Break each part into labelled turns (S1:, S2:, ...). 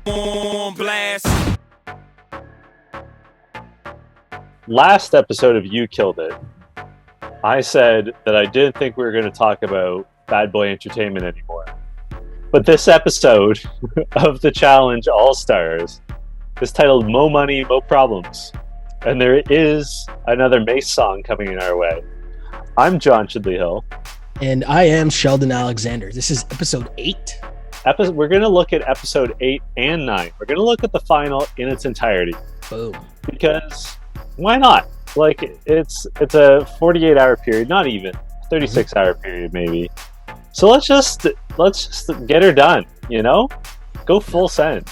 S1: on blast.
S2: Last episode of You Killed It, I said that I didn't think we were going to talk about Bad Boy Entertainment anymore. But this episode of the Challenge All-Stars is titled Mo Money, Mo Problems. And there is another Mace song coming in our way. I'm John Chidley Hill.
S3: And I am Sheldon Alexander. This is episode 8.
S2: We're going to look at episode 8 and 9. We're going to look at the final in its entirety.
S3: Boom.
S2: Because why not? Like, it's a 48-hour period, not even 36-hour period maybe. So let's just get her done, you know? Go full send.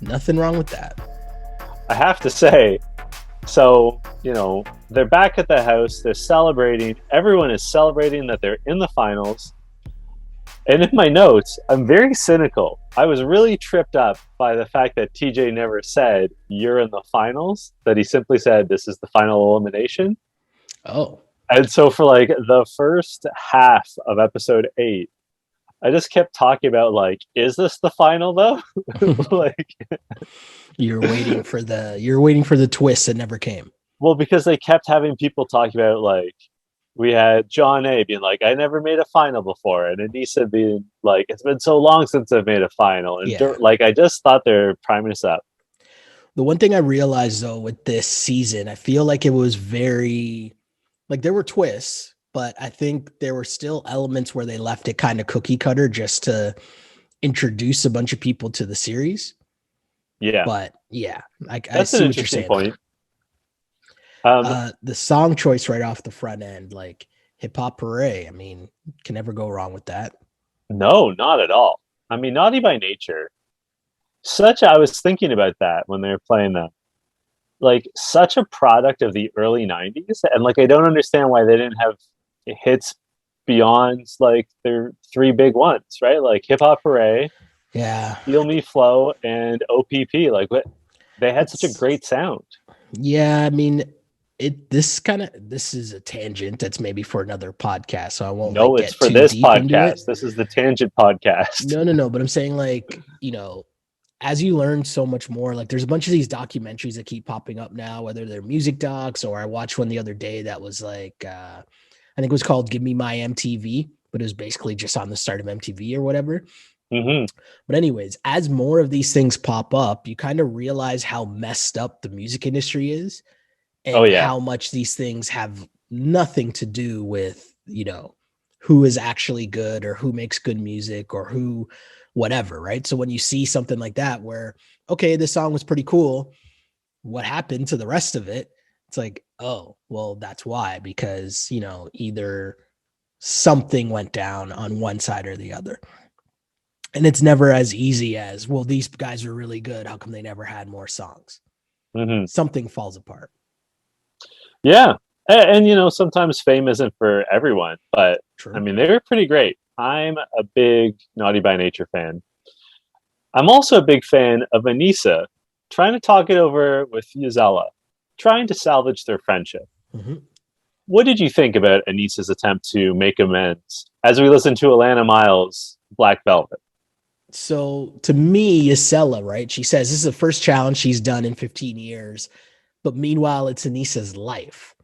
S3: Nothing wrong with that.
S2: I have to say, so, you know, they're back at the house, they're celebrating, everyone is celebrating that they're in the finals. And in my notes, I'm very cynical. I was really tripped up by the fact that TJ never said, "You're in the finals," that he simply said, "This is the final elimination."
S3: Oh.
S2: And so for like the first half of episode 8, I just kept talking about like, is this the final though? Like,
S3: You're waiting for the twist that never came.
S2: well, because they kept having people talking about, like, we had John A being like, "I never made a final before," and Anissa being like, "It's been so long since I've made a final," and like, I just thought they're priming us up.
S3: The one thing I realized though with this season, I feel like it was very, like, there were twists, but I think there were still elements where they left it kind of cookie cutter just to introduce a bunch of people to the series.
S2: Yeah,
S3: but yeah, I
S2: that's
S3: see
S2: an
S3: what you're
S2: interesting
S3: saying.
S2: point.
S3: The song choice right off the front end, like Hip Hop Hooray. I mean, can never go wrong with that.
S2: No, not at all. I mean, Naughty by Nature. I was thinking about that when they were playing them. Like, such a product of the early 90s. And like, I don't understand why they didn't have hits beyond like their 3 big ones, right? Like Hip Hop Hooray,
S3: Yeah.
S2: Feel Me Flow, and OPP. Like, what? They had such a great sound.
S3: Yeah, I mean, this is a tangent that's maybe for another podcast, so I won't.
S2: No,
S3: get
S2: it's for
S3: too
S2: this
S3: deep into it.
S2: podcast. This is the Tangent Podcast.
S3: No. But I'm saying, like, you know, as you learn so much more, like, there's a bunch of these documentaries that keep popping up now, whether they're music docs, or I watched one the other day that was like, I think it was called "Give Me My MTV," but it was basically just on the start of MTV or whatever.
S2: Mm-hmm.
S3: But anyways, as more of these things pop up, you kind of realize how messed up the music industry is, and how much these things have nothing to do with, you know, who is actually good or who makes good music or who, whatever, right? So when you see something like that where, okay, this song was pretty cool, what happened to the rest of it? It's like, oh, well, that's why, because, you know, either something went down on one side or the other. And it's never as easy as, well, these guys are really good, how come they never had more songs?
S2: Mm-hmm.
S3: Something falls apart.
S2: Yeah. And, you know, sometimes fame isn't for everyone, but
S3: True.
S2: I mean, they were pretty great. I'm a big Naughty by Nature fan. I'm also a big fan of Anissa trying to talk it over with Gisela, trying to salvage their friendship.
S3: Mm-hmm.
S2: What did you think about Anissa's attempt to make amends as we listen to Alana Miles' Black Velvet?
S3: So to me, Gisela, right? She says this is the first challenge she's done in 15 years. But meanwhile, it's Anissa's life.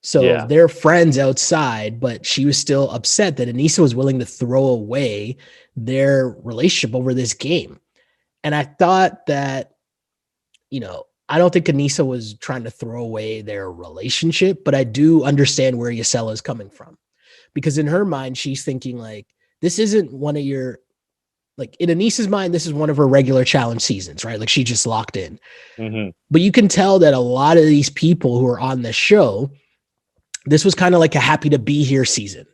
S3: So they're friends outside, but she was still upset that Anissa was willing to throw away their relationship over this game. And I thought that, you know, I don't think Anissa was trying to throw away their relationship, but I do understand where Gisela is coming from. Because in her mind, she's thinking like, this isn't one of your, like, in Anissa's mind, this is one of her regular challenge seasons, right? Like, she just locked in.
S2: Mm-hmm.
S3: But you can tell that a lot of these people who are on the show, this was kind of like a happy to be here season.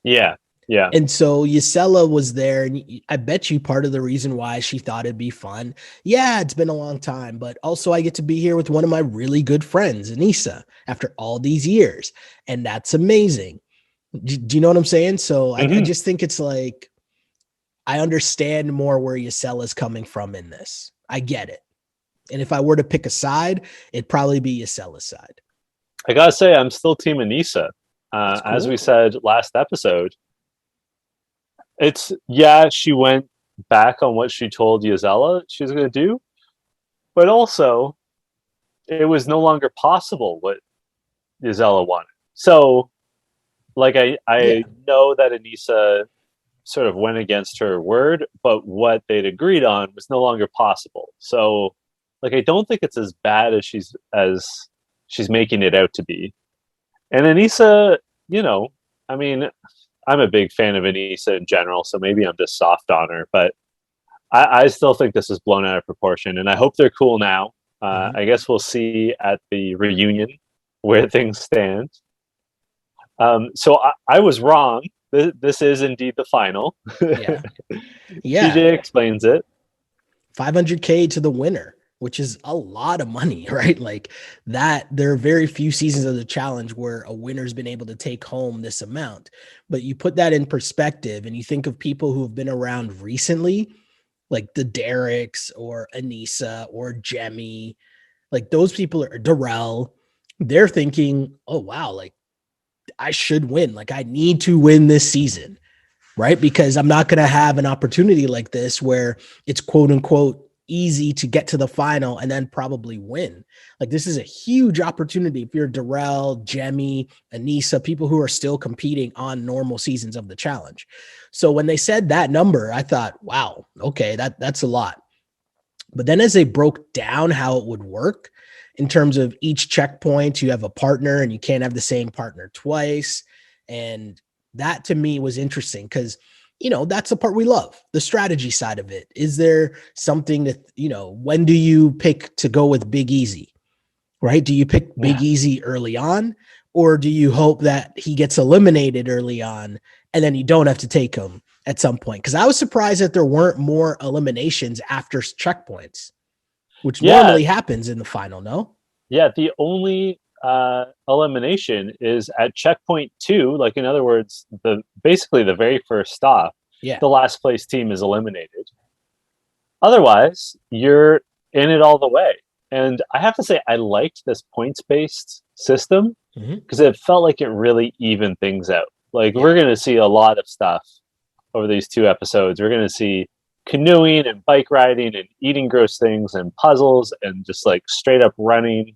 S2: Yeah. Yeah.
S3: And so Gisela was there, and I bet you part of the reason why she thought it'd be fun. Yeah, it's been a long time, but also I get to be here with one of my really good friends, Anissa, after all these years. And that's amazing. Do you know what I'm saying? So I just think it's like, I understand more where Gisela's coming from in this. I get it. And if I were to pick a side, it'd probably be Gisela's side.
S2: I gotta say, I'm still Team Anissa. As we said last episode, she went back on what she told Yazella she was going to do, but also it was no longer possible what Yazella wanted. So, like, I know that Anissa sort of went against her word, but what they'd agreed on was no longer possible. So, like, I don't think it's as bad as she's making it out to be. And Anissa, I mean, I'm a big fan of Anissa in general, so maybe I'm just soft on her, but I still think this is blown out of proportion, and I hope they're cool now. I guess we'll see at the reunion where things stand. So I was wrong. This is indeed the final.
S3: Yeah.
S2: TJ explains it.
S3: $500K to the winner, which is a lot of money, right? Like that, there are very few seasons of the challenge where a winner's been able to take home this amount. But you put that in perspective and you think of people who have been around recently, like the Derricks or Anissa or Jemmy, like those people are Darrell. They're thinking, oh, wow, like I should win. Like I need to win this season, right? Because I'm not going to have an opportunity like this where it's quote unquote easy to get to the final and then probably win. Like this is a huge opportunity if you're Darrell, Jemmy, Anissa, people who are still competing on normal seasons of the challenge. So when they said that number, I thought, wow, okay, that's a lot. But then as they broke down how it would work in terms of each checkpoint, you have a partner and you can't have the same partner twice. And that to me was interesting because that's the part we love, the strategy side of it. Is there something that, when do you pick to go with Big Easy, right? Do you pick Big Easy early on, or do you hope that he gets eliminated early on and then you don't have to take him at some point? Because I was surprised that there weren't more eliminations after checkpoints, which normally happens in the final, no?
S2: Yeah, the only elimination is at checkpoint 2. Like, in other words, basically the very first stop, the last place team is eliminated. Otherwise, you're in it all the way. And I have to say, I liked this points-based system because it felt like it really evened things out. Like, we're going to see a lot of stuff over these 2 episodes. We're going to see canoeing and bike riding and eating gross things and puzzles and just like straight up running.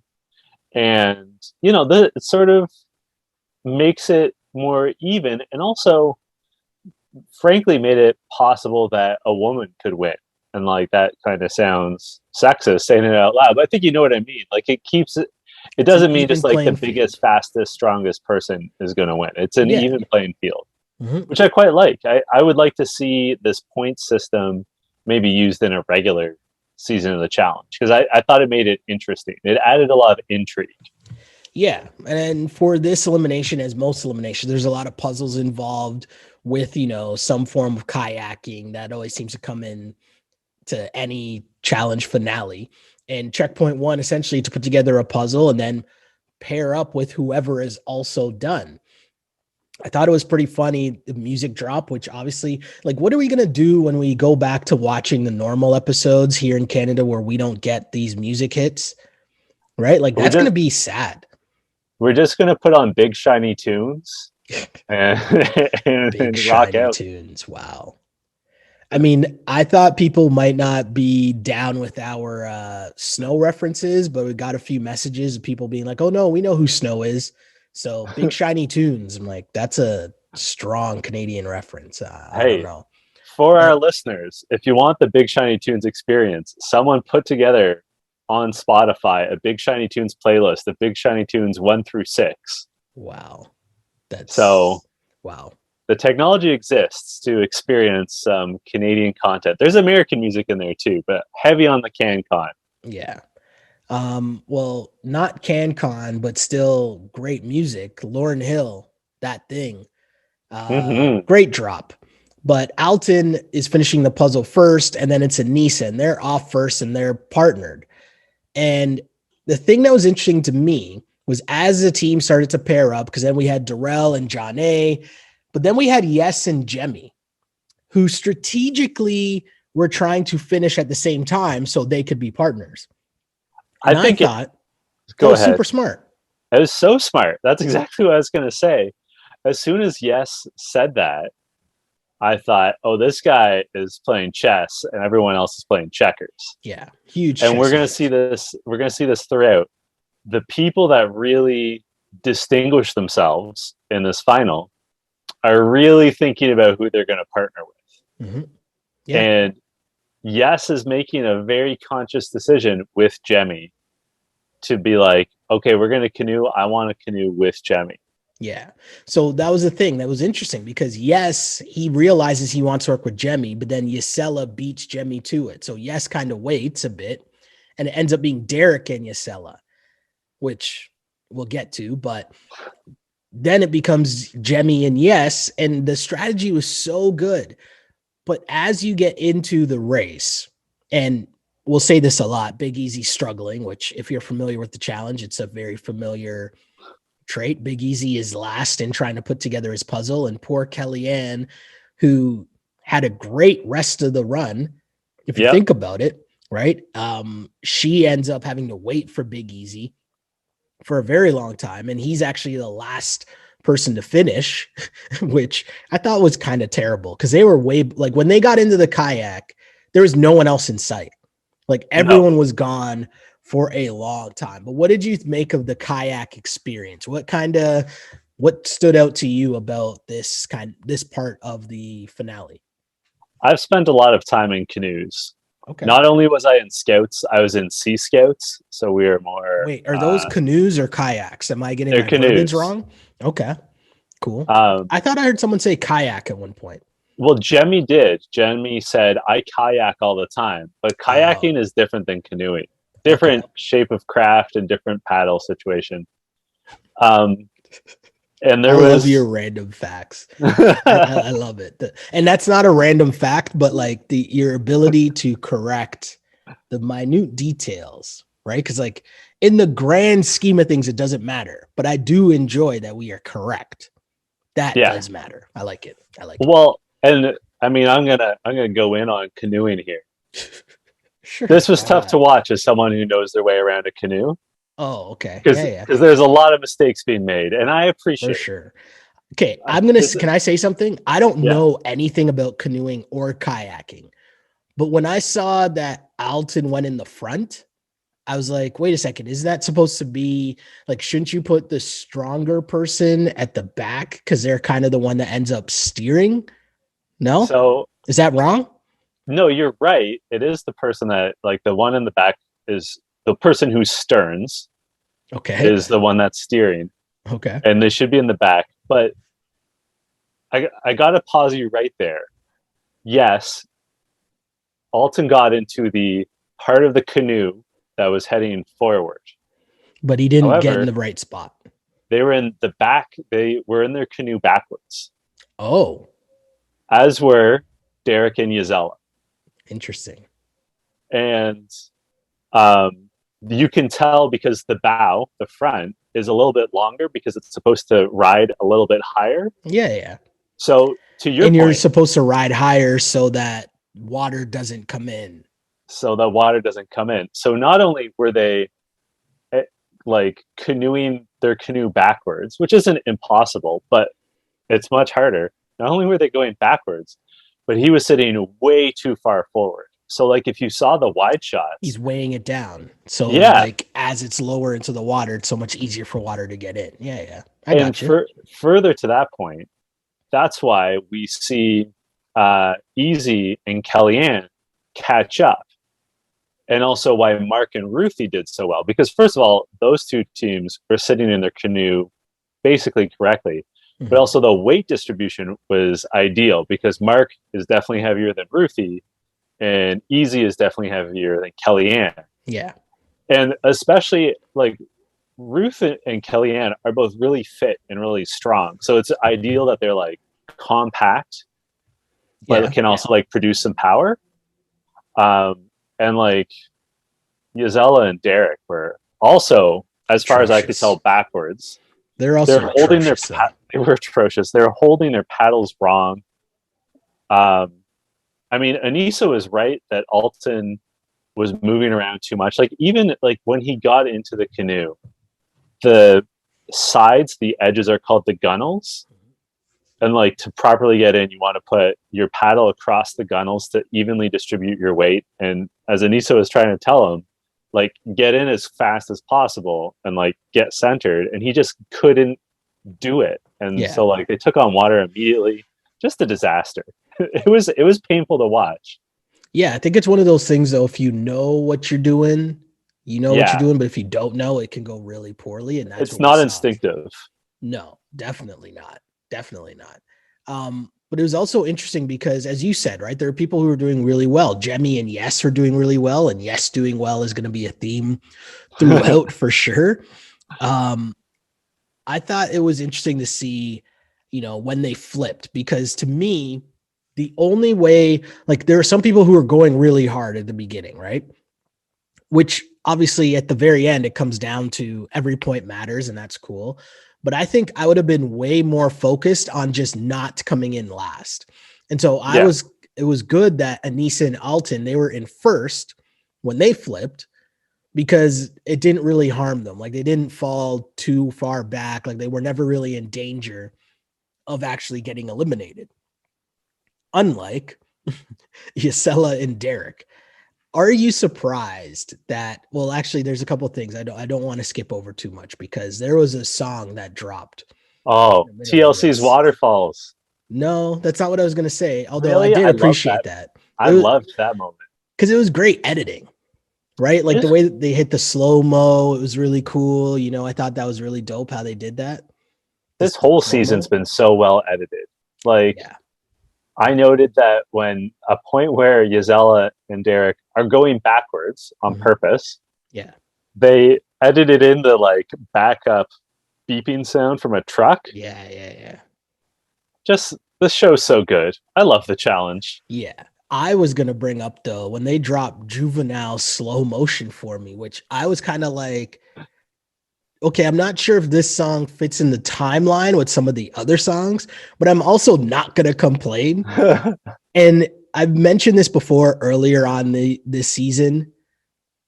S2: And, it sort of makes it more even and also, frankly, made it possible that a woman could win. And like that kind of sounds sexist saying it out loud, but I think you know what I mean. Like it keeps it, it doesn't mean just like the biggest, fastest, strongest person is going to win. It's an even playing field, which I quite like. I would like to see this point system maybe used in a regular season of the challenge because I thought it made it interesting. It added a lot of intrigue.
S3: Yeah. And for this elimination, as most eliminations, there's a lot of puzzles involved with, some form of kayaking that always seems to come in to any challenge finale. And checkpoint 1, essentially to put together a puzzle and then pair up with whoever is also done. I thought it was pretty funny, the music drop, which obviously, like, what are we going to do when we go back to watching the normal episodes here in Canada where we don't get these music hits, right? Like, that's going to be sad.
S2: We're just going to put on big, shiny tunes and
S3: big, shiny
S2: rock out.
S3: Tunes. Wow. I mean, I thought people might not be down with our Snow references, but we got a few messages of people being like, oh, no, we know who Snow is. So big shiny tunes. I'm like, that's a strong Canadian reference. I don't know.
S2: For our listeners, if you want the big shiny tunes experience, someone put together on Spotify a big shiny tunes playlist of big shiny tunes 1 through 6.
S3: Wow. Wow.
S2: The technology exists to experience some Canadian content. There's American music in there too, but heavy on the CanCon.
S3: Yeah. Well, not CanCon, but still great music. Lauryn Hill, That Thing. Great drop. But Alton is finishing the puzzle first, and then it's Anissa, and they're off first, and they're partnered. And the thing that was interesting to me was as the team started to pair up, because then we had Darrell and John A., but then we had Yes and Jemmy, who strategically were trying to finish at the same time so they could be partners. And I thought that was super smart.
S2: It was so smart. That's exactly what I was going to say. As soon as Yes said that, I thought, oh, this guy is playing chess and everyone else is playing checkers.
S3: Yeah, huge.
S2: And we're going to see this. We're going to see this throughout. The people that really distinguish themselves in this final are really thinking about who they're going to partner with.
S3: Mm-hmm. Yeah.
S2: And Yes is making a very conscious decision with Jemmy to be like, okay, we're going to canoe. I want to canoe with Jemmy.
S3: Yeah. So that was the thing that was interesting because Yes, he realizes he wants to work with Jemmy, but then Ysella beats Jemmy to it. So Yes kind of waits a bit and it ends up being Derek and Ysella, which we'll get to, but then it becomes Jemmy and Yes, and the strategy was so good. But as you get into the race, and we'll say this a lot, Big Easy struggling, which if you're familiar with the challenge, it's a very familiar trait. Big Easy is last in trying to put together his puzzle, and poor Kellyanne, who had a great rest of the run, if you think about it, right? She ends up having to wait for Big Easy for a very long time, and he's actually the last person to finish, which I thought was kind of terrible because they were like when they got into the kayak, there was no one else in sight. Like everyone was gone for a long time. But what did you make of the kayak experience? What stood out to you about this part of the finale?
S2: I've spent a lot of time in canoes.
S3: Okay.
S2: Not only was I in Scouts, I was in Sea Scouts. So we were more.
S3: Wait, are those canoes or kayaks? Am I getting my verbiage wrong? Okay, cool. I thought I heard someone say kayak at one point.
S2: Well, Jemmy did. Jemmy said, I kayak all the time. But kayaking is different than canoeing. Different shape of craft and different paddle situation. And there
S3: love your random facts. I love it. And that's not a random fact, but like your ability to correct the minute details, right? Because like in the grand scheme of things, it doesn't matter. But I do enjoy that we are correct. That does matter. I like it.
S2: Well, and I mean, I'm gonna go in on canoeing here.
S3: Sure.
S2: This was tough to watch as someone who knows their way around a canoe.
S3: Oh, okay.
S2: Because there's a lot of mistakes being made, and I appreciate it.
S3: For sure. Okay, can I say something? I don't know anything about canoeing or kayaking, but when I saw that Alton went in the front, I was like, wait a second, is that supposed to be like, shouldn't you put the stronger person at the back because they're kind of the one that ends up steering? No?
S2: So
S3: is that wrong?
S2: No, you're right. It is the person that, like, the one in the back is the person who sterns.
S3: Okay.
S2: Is the one that's steering.
S3: Okay.
S2: And they should be in the back. But I got to pause you right there. Yes, Alton got into the part of the canoe that was heading forward.
S3: But he didn't get in the right spot.
S2: They were in the back. They were in their canoe backwards.
S3: Oh.
S2: As were Derek and Ysella.
S3: Interesting.
S2: And you can tell because the bow, the front, is a little bit longer because it's supposed to ride a little bit higher.
S3: Yeah.
S2: So to your point,
S3: you're supposed to ride higher so that water doesn't come in.
S2: So not only were they like canoeing their canoe backwards, which isn't impossible, but it's much harder. Not only were they going backwards, but he was sitting way too far forward. So like if you saw the wide shots,
S3: he's weighing it down. So like as it's lower into the water, it's so much easier for water to get in. Yeah. I got you.
S2: Further to that point, that's why we see Easy and Kellyanne catch up. And also why Mark and Ruthie did so well. Because first of all, those two teams were sitting in their canoe basically correctly. Mm-hmm. But also the weight distribution was ideal because Mark is definitely heavier than Ruthie and Easy is definitely heavier than Kellyanne.
S3: Yeah.
S2: And especially like Ruth and Kellyanne are both really fit and really strong. So it's ideal that they're like compact, but can also like produce some power. And like Ysella and Derek were also, as far as I could tell, backwards.
S3: They're holding
S2: they were atrocious. They were holding their paddles wrong. I mean, Anissa was right that Alton was moving around too much. Like even like when he got into the canoe, the sides, the edges are called the gunnels. And like to properly get in, you want to put your paddle across the gunnels to evenly distribute your weight. And as Anissa was trying to tell him, like get in as fast as possible and like get centered. And he just couldn't do it. And so like they took on water immediately. Just a disaster. It was painful to watch.
S3: Yeah, I think it's one of those things though. If you know what you're doing, you know what you're doing. But if you don't know, it can go really poorly. And that's
S2: it's not instinctive.
S3: No, definitely not. Definitely not. But it was also interesting because, as you said, right, there are people who are doing really well. Jemmy and Yes are doing really well, and Yes doing well is going to be a theme throughout for sure. I thought it was interesting to see, when they flipped, because to me, the only way, like there are some people who are going really hard at the beginning, right? Which obviously at the very end, it comes down to every point matters, and that's cool. But I think I would have been way more focused on just not coming in last. And so it was good that Anissa and Alton, they were in first when they flipped, because it didn't really harm them. Like they didn't fall too far back. Like they were never really in danger of actually getting eliminated. Unlike Gisela and Derek. Are you surprised that, well, actually there's a couple of things I don't want to skip over too much, because there was a song that dropped.
S2: Oh, TLC's Waterfalls.
S3: No, that's not what I was going to say. Although really? I did appreciate that.
S2: I loved that moment.
S3: Because it was great editing, right? Like the way that they hit the slow-mo, it was really cool. I thought that was really dope how they did that.
S2: This whole season's been so well edited. Like, I noted that when a point where Gisela and Derek are going backwards on purpose, they edited in the like backup beeping sound from a truck.
S3: Yeah.
S2: Just this show's so good. I love the challenge.
S3: Yeah. I was gonna bring up though when they dropped Juvenile slow motion for me, which I was kind of like, okay, I'm not sure if this song fits in the timeline with some of the other songs, but I'm also not going to complain. And I've mentioned this before earlier on this season,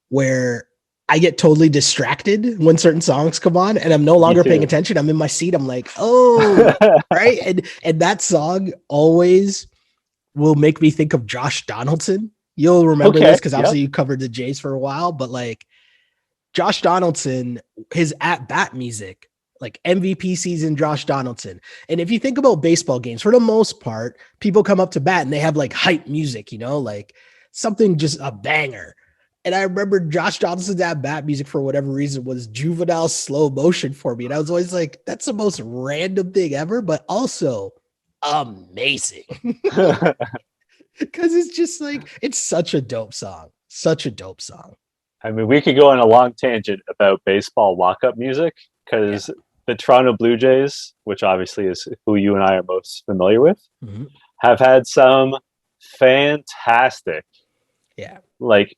S3: where I get totally distracted when certain songs come on and I'm no longer paying attention. I'm in my seat. I'm like, oh, right. And that song always will make me think of Josh Donaldson. You'll remember this because obviously you covered the Jays for a while, but like, Josh Donaldson, his at-bat music, like MVP season Josh Donaldson. And if you think about baseball games, for the most part, people come up to bat and they have like hype music, like something, just a banger. And I remember Josh Donaldson's at-bat music, for whatever reason, was Juvenile slow motion for me. And I was always like, that's the most random thing ever, but also amazing. Because it's just like, it's such a dope song. Such a dope song.
S2: I mean, we could go on a long tangent about baseball walk-up music, because the Toronto Blue Jays, which obviously is who you and I are most familiar with, have had some fantastic, like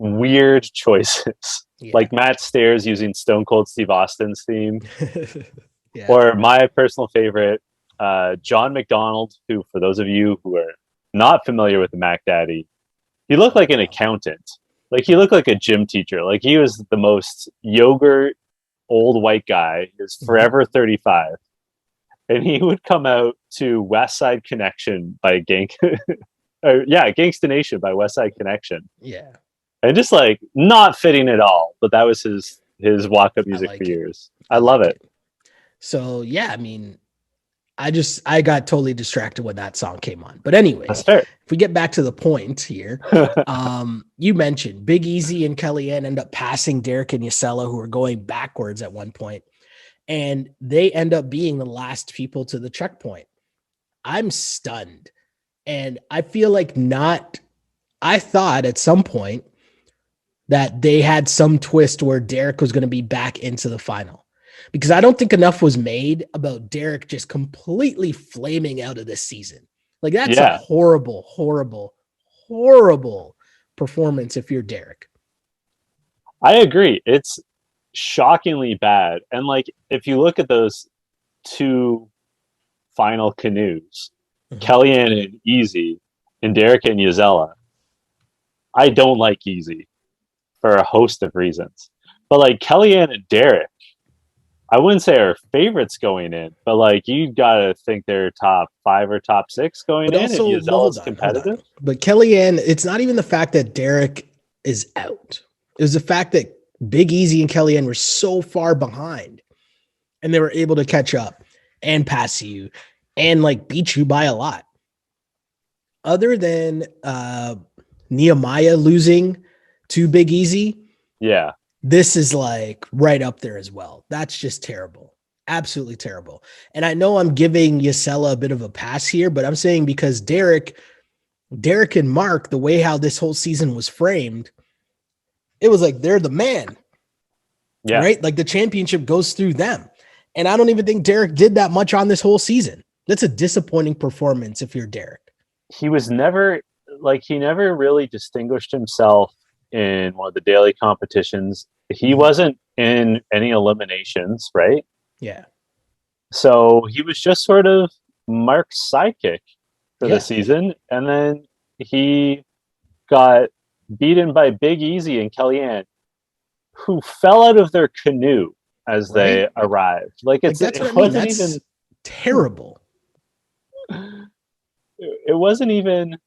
S2: weird choices. Like Matt Stairs using Stone Cold Steve Austin's theme, or my personal favorite, John McDonald, who, for those of you who are not familiar with the Mac Daddy, he looked like an accountant. Like he looked like a gym teacher. Like he was the most yogurt old white guy. He was forever 35. And he would come out to West Side Connection by Gangsta Nation by West Side Connection.
S3: Yeah.
S2: And just like not fitting at all. But that was his walk-up music for years. I love it.
S3: So yeah, I mean, I got totally distracted when that song came on. But anyway, if we get back to the point here, you mentioned Big Easy and Kellyanne end up passing Derek and Gisela, who are going backwards at one point, and they end up being the last people to the checkpoint. I'm stunned. And I feel like I thought at some point that they had some twist where Derek was going to be back into the final. Because I don't think enough was made about Derek just completely flaming out of this season. Like that's a horrible, horrible, horrible performance if you're Derek.
S2: I agree. It's shockingly bad. And like, if you look at those two final canoes, Kellyanne and Easy and Derek and Gisela, I don't like Easy for a host of reasons. But like Kellyanne and Derek, I wouldn't say our favorites going in, but like you gotta think they're top 5 or top 6 going
S3: But
S2: in if
S3: also,
S2: you're
S3: well,
S2: all
S3: hold
S2: as
S3: on, hold on.
S2: competitive.
S3: But Kellyanne, it's not even the fact that Derek is out. It was the fact that Big Easy and Kellyanne were so far behind, and they were able to catch up and pass you and like beat you by a lot. Other than Nehemiah losing to Big Easy,
S2: Yeah.
S3: this is like right up there as well. That's just terrible. Absolutely terrible. And I know I'm giving Yesella a bit of a pass here, but I'm saying because Derek and Mark, the way how this whole season was framed, it was like they're the man.
S2: Yeah.
S3: Right? Like the championship goes through them. And I don't even think Derek did that much on this whole season. That's a disappointing performance if you're Derek.
S2: He was never like he never really distinguished himself in one of the daily competitions. He wasn't in any eliminations, right?
S3: Yeah.
S2: So he was just sort of Mark's sidekick for the season. And then he got beaten by Big Easy and Kellyanne, who fell out of their canoe as they arrived. Like that's what I mean.
S3: That's even terrible.
S2: It wasn't even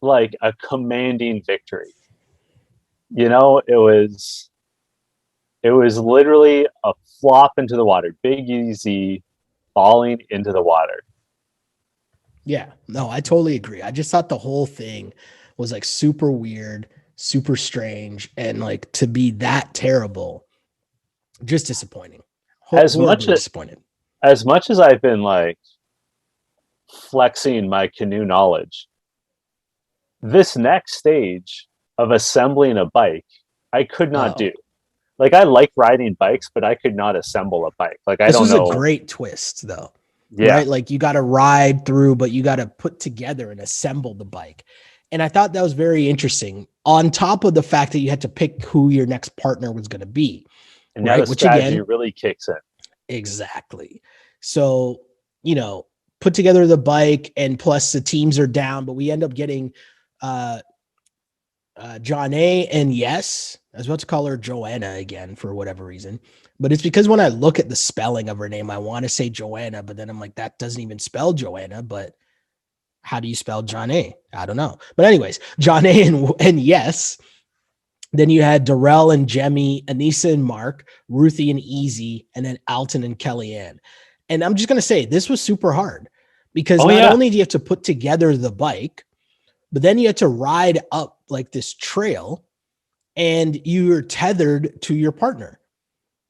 S2: like a commanding victory. You know, it was literally a flop into the water. Big Easy falling into the water.
S3: Yeah, no, I totally agree. I just thought the whole thing was like super weird, super strange, and like to be that terrible, just disappointing.
S2: As much as I've been like flexing my canoe knowledge, this next stage of assembling a bike, I could not do. Like I like riding bikes, but I could not assemble a bike. Like I don't know.
S3: This was a great twist, though. Yeah. Right? Like you got to ride through, but you got to put together and assemble the bike. And I thought that was very interesting. On top of the fact that you had to pick who your next partner was going to be,
S2: and now the strategy really kicks in.
S3: Exactly. So, you know, put together the bike, and plus the teams are down, but we end up getting John A. and yes, I was about to call her Joanna again for whatever reason, but it's because when I look at the spelling of her name, I want to say Joanna, but then I'm like, that doesn't even spell Joanna, but how do you spell John A? I don't know. But anyways, John A. and yes. Then you had Darrell and Jemmy, Anissa and Mark, Ruthie and Easy, and then Alton and Kellyanne. And I'm just going to say this was super hard because not only do you have to put together the bike, but then you have to ride up like this trail and you're tethered to your partner.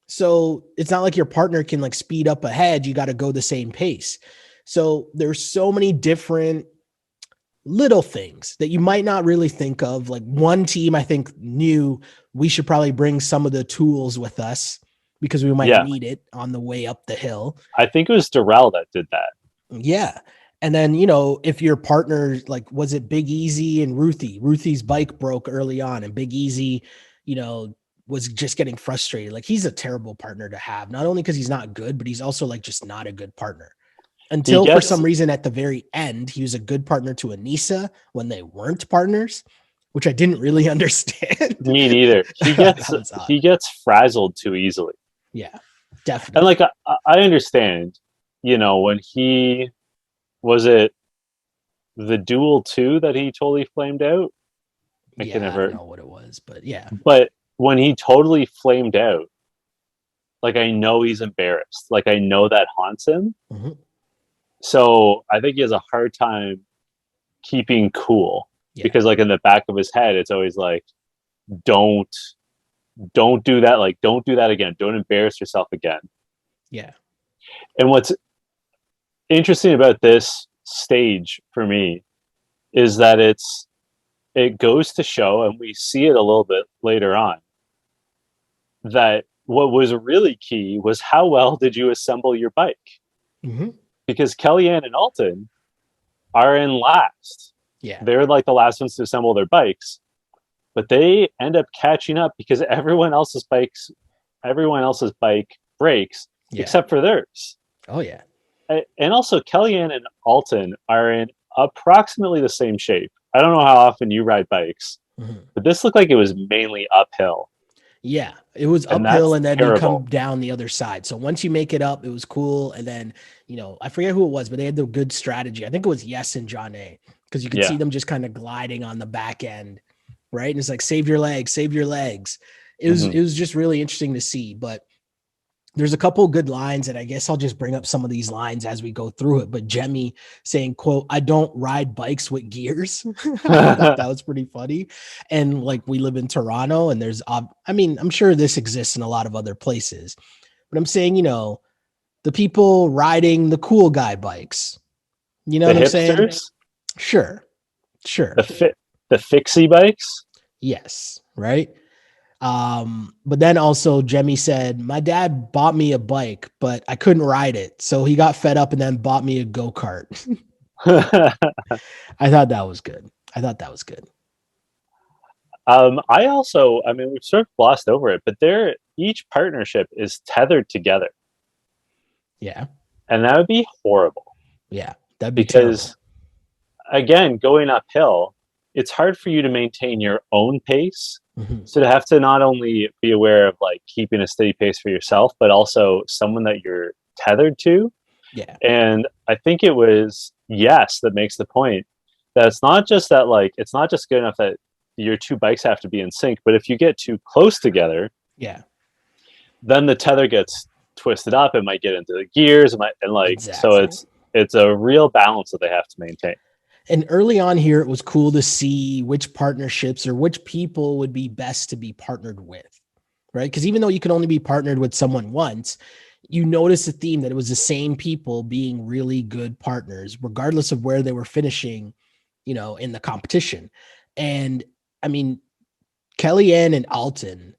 S3: So it's not like your partner can like speed up ahead. You got to go the same pace. So there's so many different little things that you might not really think of. Like one team, I think, knew we should probably bring some of the tools with us because we might need it on the way up the hill.
S2: I think it was Darrell that did that.
S3: Yeah. And then, you know, if your partner, like, was it Big Easy and Ruthie? Ruthie's bike broke early on, and Big Easy, you know, was just getting frustrated. Like, he's a terrible partner to have, not only because he's not good, but he's also like just not a good partner. Until for some reason at the very end, he was a good partner to Anissa when they weren't partners, which I didn't really understand.
S2: Me neither. He gets frazzled too easily.
S3: Yeah, definitely.
S2: And like I understand, you know, when he was it the Duel 2 that he totally flamed out.
S3: I don't know what it was, but yeah.
S2: But when he totally flamed out, like I know he's embarrassed. Like I know that haunts him.
S3: Mm-hmm.
S2: So I think he has a hard time keeping cool because like in the back of his head, it's always like, don't do that. Like, don't do that again. Don't embarrass yourself again.
S3: Yeah.
S2: And what's interesting about this stage for me is that it goes to show, and we see it a little bit later on, that what was really key was how well did you assemble your bike?
S3: Mm-hmm.
S2: Because Kellyanne and Alton are in last.
S3: Yeah.
S2: They're like the last ones to assemble their bikes, but they end up catching up because everyone else's bike breaks except for theirs.
S3: Oh yeah.
S2: And also Kellyanne and Alton are in approximately the same shape. I don't know how often you ride bikes, but this looked like it was mainly uphill.
S3: Yeah, it was
S2: And
S3: uphill
S2: that's
S3: and then you
S2: terrible.
S3: come down the other side. So once you make it up, it was cool. And then, I forget who it was, but they had the good strategy. I think it was Yes and John A, because you could see them just kind of gliding on the back end, right? And it's like, save your legs, save your legs. It was just really interesting to see. But there's a couple good lines, and I guess I'll just bring up some of these lines as we go through it. But Jemmy saying, quote, "I don't ride bikes with gears." I thought that was pretty funny. And like, we live in Toronto, and I'm sure this exists in a lot of other places, but I'm saying, the people riding the cool guy bikes, you know
S2: The
S3: what I'm saying?
S2: hipsters,
S3: Sure.
S2: the fixie bikes.
S3: Yes. Right. But then also Jemmy said, my dad bought me a bike, but I couldn't ride it. So he got fed up and then bought me a go-kart. I thought that was good.
S2: I mean, we've sort of glossed over it, but each partnership is tethered together.
S3: Yeah.
S2: And that would be horrible.
S3: Yeah. That'd be terrible.
S2: Again, going uphill, it's hard for you to maintain your own pace. Mm-hmm. So to have to not only be aware of like keeping a steady pace for yourself, but also someone that you're tethered to.
S3: Yeah.
S2: And I think it was Yes that makes the point that it's not just good enough that your two bikes have to be in sync, but if you get too close together, then the tether gets twisted up. It might get into the gears, so it's a real balance that they have to maintain.
S3: And early on here, it was cool to see which partnerships or which people would be best to be partnered with, right? Because even though you could only be partnered with someone once, you notice a theme that it was the same people being really good partners, regardless of where they were finishing, in the competition. And I mean, Kellyanne and Alton,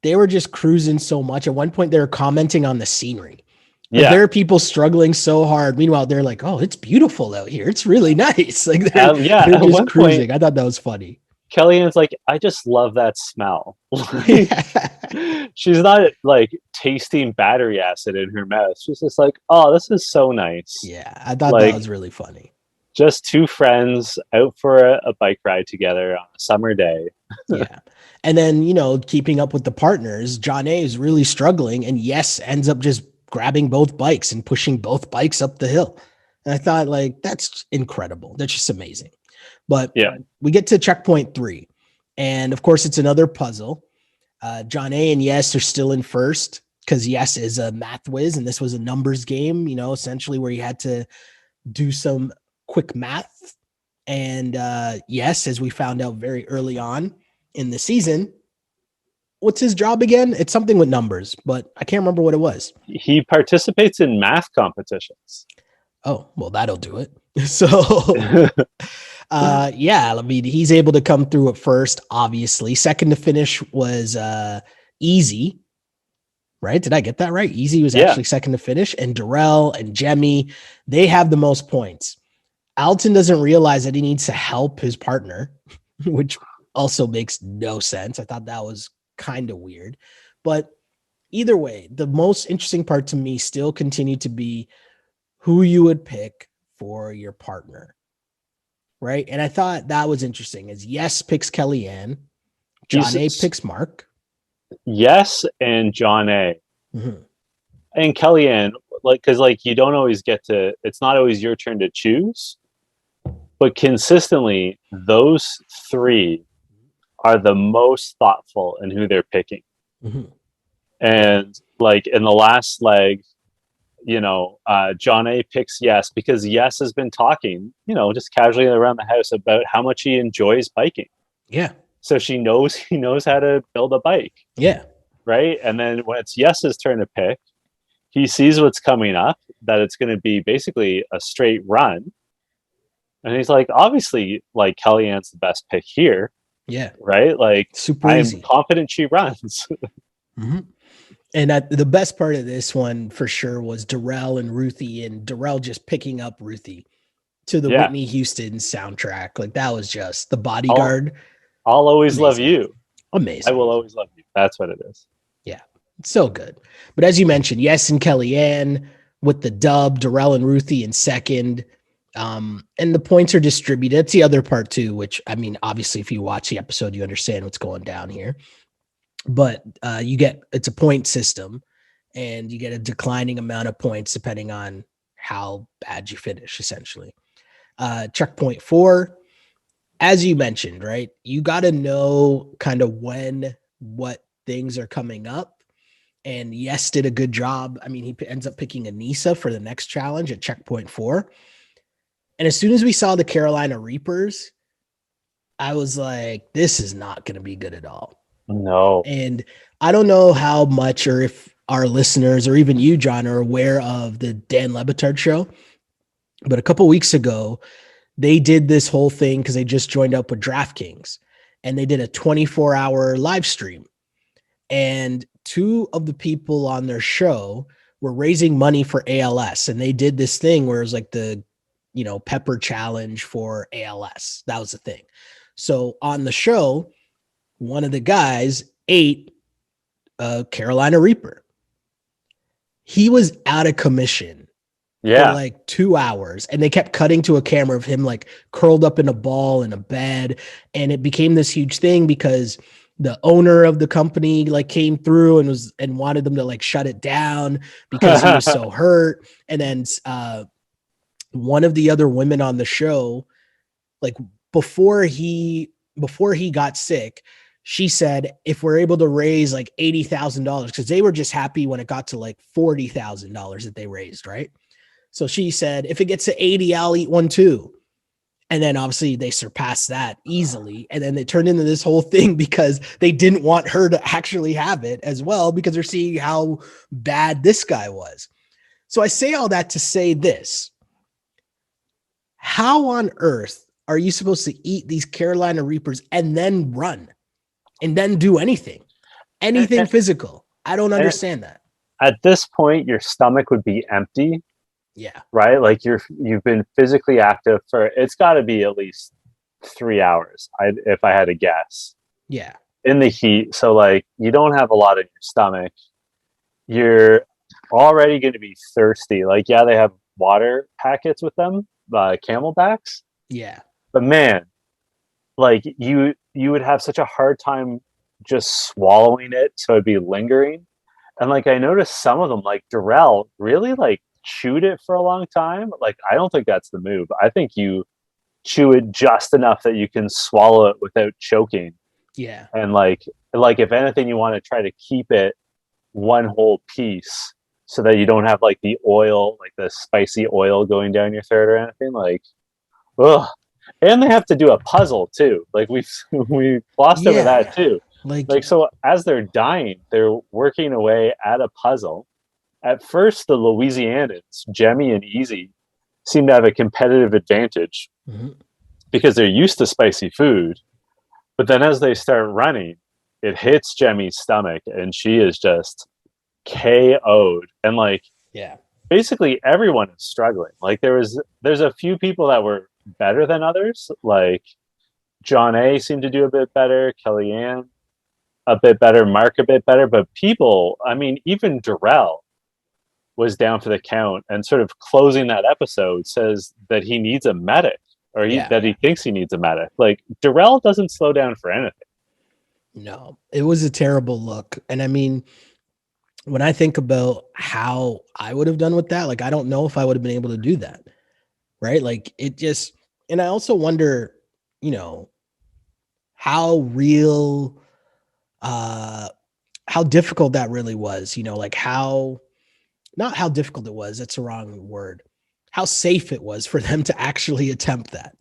S3: they were just cruising so much. At one point, they were commenting on the scenery. There are people struggling so hard. Meanwhile, they're like, "Oh, it's beautiful out here. It's really nice." Like they're just cruising. Point, I thought that was funny.
S2: Kellyanne's like, "I just love that smell." She's not like tasting battery acid in her mouth. She's just like, "Oh, this is so nice."
S3: Yeah, I thought that was really funny.
S2: Just two friends out for a bike ride together on a summer day.
S3: Yeah. And then, keeping up with the partners, John A is really struggling, and Yes ends up just grabbing both bikes and pushing both bikes up the hill. And I thought, like, that's incredible. That's just amazing. But we get to checkpoint 3. And of course, it's another puzzle. John A and Yes are still in first because Yes is a math whiz. And this was a numbers game, essentially where you had to do some quick math. And Yes, as we found out very early on in the season, what's his job again? It's something with numbers, but I can't remember what it was.
S2: He participates in math competitions.
S3: Oh, well, that'll do it. So, I mean, he's able to come through at first, obviously. Second to finish was Easy, right? Did I get that right? Easy was actually second to finish. And Darrell and Jemmy, they have the most points. Alton doesn't realize that he needs to help his partner, which also makes no sense. I thought that was kind of weird. But either way, the most interesting part to me still continued to be who you would pick for your partner, right? And I thought that was interesting. As Yes picks Kellyanne, John A picks Mark.
S2: Yes, and John A. Mm-hmm. And Kellyanne, because you don't always get to. It's not always your turn to choose, but consistently, those three are the most thoughtful in who they're picking. Mm-hmm. And in the last leg, John A picks Yes because Yes has been talking, just casually around the house about how much he enjoys biking.
S3: Yeah.
S2: So he knows how to build a bike.
S3: Yeah.
S2: Right. And then when it's Yes's turn to pick, he sees what's coming up, that it's going to be basically a straight run. And he's like, obviously, Kellyanne's the best pick here.
S3: Yeah.
S2: Right?
S3: Super easy.
S2: I'm confident she runs.
S3: Mm-hmm. And the best part of this one for sure was Darrell and Ruthie, and Darrell just picking up Ruthie to the Whitney Houston soundtrack. That was just the bodyguard.
S2: I'll always love you.
S3: Amazing.
S2: I will always love you. That's what it is.
S3: Yeah. So good. But as you mentioned, Yes and Kellyanne with the dub, Darrell and Ruthie in second. And the points are distributed. That's the other part too, which, I mean, obviously if you watch the episode, you understand what's going down here. but it's a point system, and you get a declining amount of points depending on how bad you finish, essentially. Checkpoint 4, as you mentioned, right? You got to know kind of what things are coming up. And Yes did a good job. I mean, he ends up picking Anissa for the next challenge at checkpoint 4. And as soon as we saw the Carolina Reapers, I was like, this is not going to be good at all.
S2: No.
S3: And I don't know how much, or if our listeners or even you, John, are aware of the Dan Le Batard show. But a couple weeks ago, they did this whole thing because they just joined up with DraftKings, and they did a 24-hour live stream. And two of the people on their show were raising money for ALS. And they did this thing where it was like the, pepper challenge for ALS. That was the thing. So on the show, one of the guys ate a Carolina Reaper. He was out of commission for like 2 hours, and they kept cutting to a camera of him like curled up in a ball in a bed. And it became this huge thing because the owner of the company like came through and wanted them to like shut it down because he was so hurt. And then one of the other women on the show, like before he got sick, she said, if we're able to raise like $80,000, because they were just happy when it got to like $40,000 that they raised, right? So she said, if it gets to 80, I'll eat one too. And then obviously they surpassed that easily. And then they turned into this whole thing because they didn't want her to actually have it as well, because they're seeing how bad this guy was. So I say all that to say this. How on earth are you supposed to eat these Carolina Reapers and then run and then do anything physical? I don't understand that.
S2: At this point, your stomach would be empty.
S3: Yeah.
S2: Right? Like you've been physically active for, it's got to be at least 3 hours, if I had to guess.
S3: Yeah.
S2: In the heat. So like you don't have a lot in your stomach. You're already going to be thirsty. Like, yeah, they have water packets with them, Camelbacks.
S3: Yeah.
S2: But man, like you would have such a hard time just swallowing it. So it'd be lingering. And like, I noticed some of them, like Darrell, really like chewed it for a long time. Like, I don't think that's the move. I think you chew it just enough that you can swallow it without choking.
S3: Yeah.
S2: And like if anything, you want to try to keep it one whole piece so that you don't have like the oil, like the spicy oil going down your throat or anything. Like, ugh. And they have to do a puzzle too. Like we glossed over that too. Like so as they're dying, they're working away at a puzzle. At first, the Louisianans, Jemmy and Easy, seem to have a competitive advantage because they're used to spicy food. But then as they start running, it hits Jemmy's stomach and she is just KO'd. And like, basically everyone is struggling. Like there's a few people that were better than others. Like John A seemed to do a bit better, Kellyanne a bit better, Mark a bit better. But people, I mean, even Darrell was down for the count, and sort of closing that episode says that he needs a medic, or that he thinks he needs a medic. Like Darrell doesn't slow down for anything.
S3: No, it was a terrible look. And I mean, when I think about how I would have done with that, like, I don't know if I would have been able to do that. Right. Like it just, and I also wonder, how real, how difficult that really was, like not how difficult it was. That's the wrong word. How safe it was for them to actually attempt that.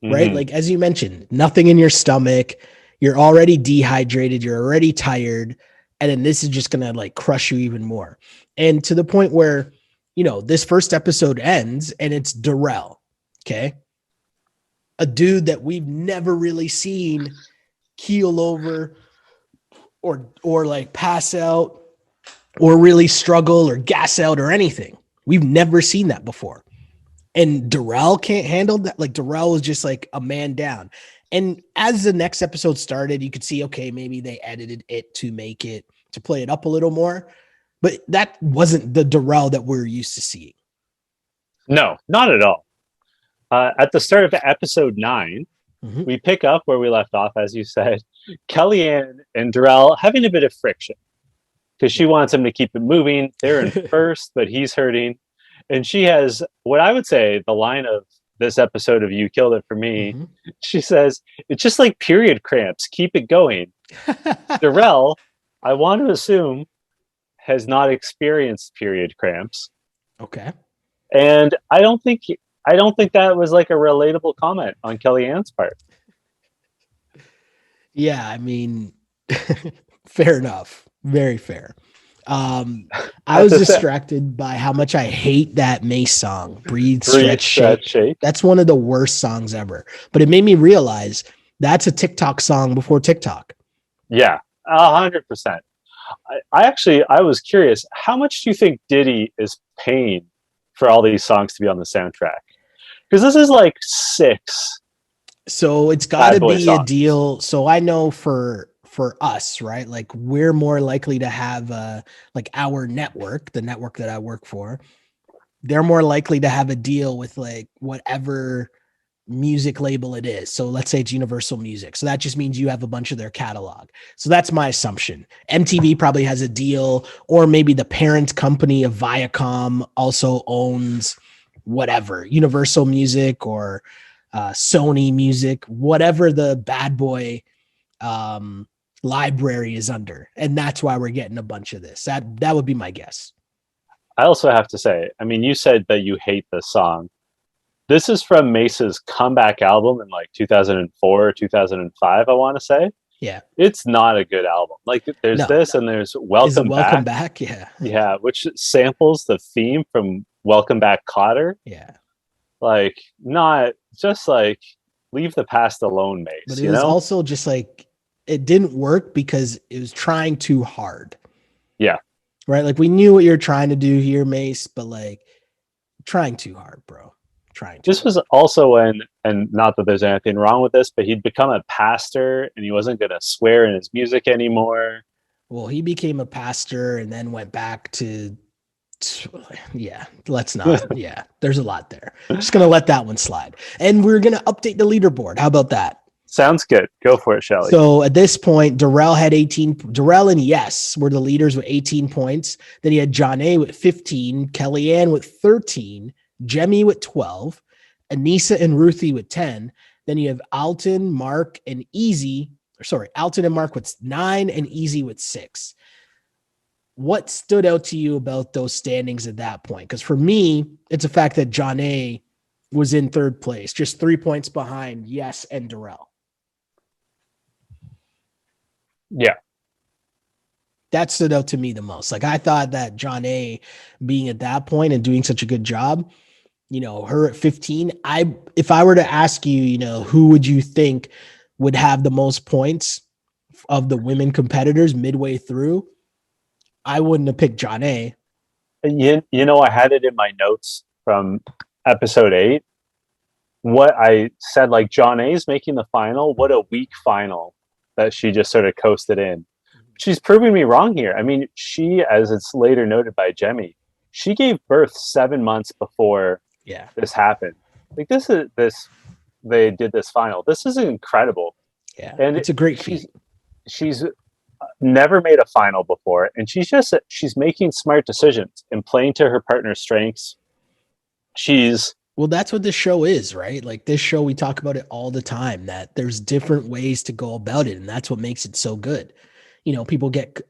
S3: Right. Like, as you mentioned, nothing in your stomach. You're already dehydrated. You're already tired. And then this is just going to like crush you even more. And to the point where, this first episode ends and it's Darrell. Okay. A dude that we've never really seen keel over or like pass out or really struggle or gas out or anything. We've never seen that before. And Darrell can't handle that. Like Darrell was just like a man down. And as the next episode started, you could see, okay, maybe they edited it to play it up a little more. But that wasn't the Darrell that we're used to seeing.
S2: No, not at all. At the start of episode 9, we pick up where we left off, as you said. Kellyanne and Darrell having a bit of friction because she wants him to keep it moving. They're in first, but he's hurting. And she has what I would say the line of this episode of You Killed It for me. Mm-hmm. She says, it's just like period cramps. Keep it going. Darrell, I want to assume, has not experienced period cramps.
S3: Okay.
S2: And I don't think that was like a relatable comment on Kellyanne's part.
S3: Yeah, I mean, fair enough. Very fair. I was distracted by how much I hate that Mace song, Breathe, Stretch, Shake. That's one of the worst songs ever. But it made me realize that's a TikTok song before TikTok.
S2: Yeah, 100%. I was curious, how much do you think Diddy is paying for all these songs to be on the soundtrack? Because this is like 6.
S3: So it's got to be songs. A deal. So I know for us, right? Like we're more likely to have like our network, the network that I work for, they're more likely to have a deal with like whatever music label it is. So let's say it's Universal Music. So that just means you have a bunch of their catalog. So that's my assumption. MTV probably has a deal, or maybe the parent company of Viacom also owns whatever, Universal Music or Sony Music, whatever the bad boy library is under. And that's why we're getting a bunch of this. That would be my guess.
S2: I also have to say, I mean, you said that you hate this song. This is from Mace's comeback album in like 2004 or 2005, I want to say.
S3: Yeah.
S2: It's not a good album. Like there's and there's Welcome
S3: Back. Yeah.
S2: Yeah, which samples the theme from Welcome Back, Kotter.
S3: Yeah.
S2: Like not just like leave the past alone, Mace.
S3: But it was also just like it didn't work because it was trying too hard.
S2: Yeah.
S3: Right? Like we knew what you're trying to do here, Mace, but like trying too hard, bro.
S2: This was also when, and not that there's anything wrong with this, but he'd become a pastor and he wasn't going to swear in his music anymore.
S3: Well, he became a pastor and then went back to let's not. Yeah, there's a lot there. Just going to let that one slide. And we're going to update the leaderboard. How about that?
S2: Sounds good. Go for it, Shelly.
S3: So at this point, Darrell had 18. Darrell and Yes were the leaders with 18 points. Then he had John A with 15, Kellyanne with 13, Jemmy with 12, Anissa and Ruthie with 10. Then you have Alton, Mark, and Alton and Mark with 9 and Easy with 6. What stood out to you about those standings at that point? Because for me, it's a fact that John A was in third place, just 3 points behind Yes and Darrell.
S2: Yeah.
S3: That stood out to me the most. Like I thought that John A being at that point and doing such a good job, her at 15, if I were to ask you, who would you think would have the most points of the women competitors midway through, I wouldn't have picked John A.
S2: I had it in my notes from episode 8. What I said, like John A's making the final, what a weak final that she just sort of coasted in. She's proving me wrong here. I mean, she, as it's later noted by Jemmy, she gave birth 7 months before this happened. Like they did this final. This is incredible.
S3: Yeah, and it's a great feat.
S2: She's never made a final before, and she's making smart decisions and playing to her partner's strengths.
S3: Well, that's what this show is, right? Like this show, we talk about it all the time, that there's different ways to go about it. And that's what makes it so good. People get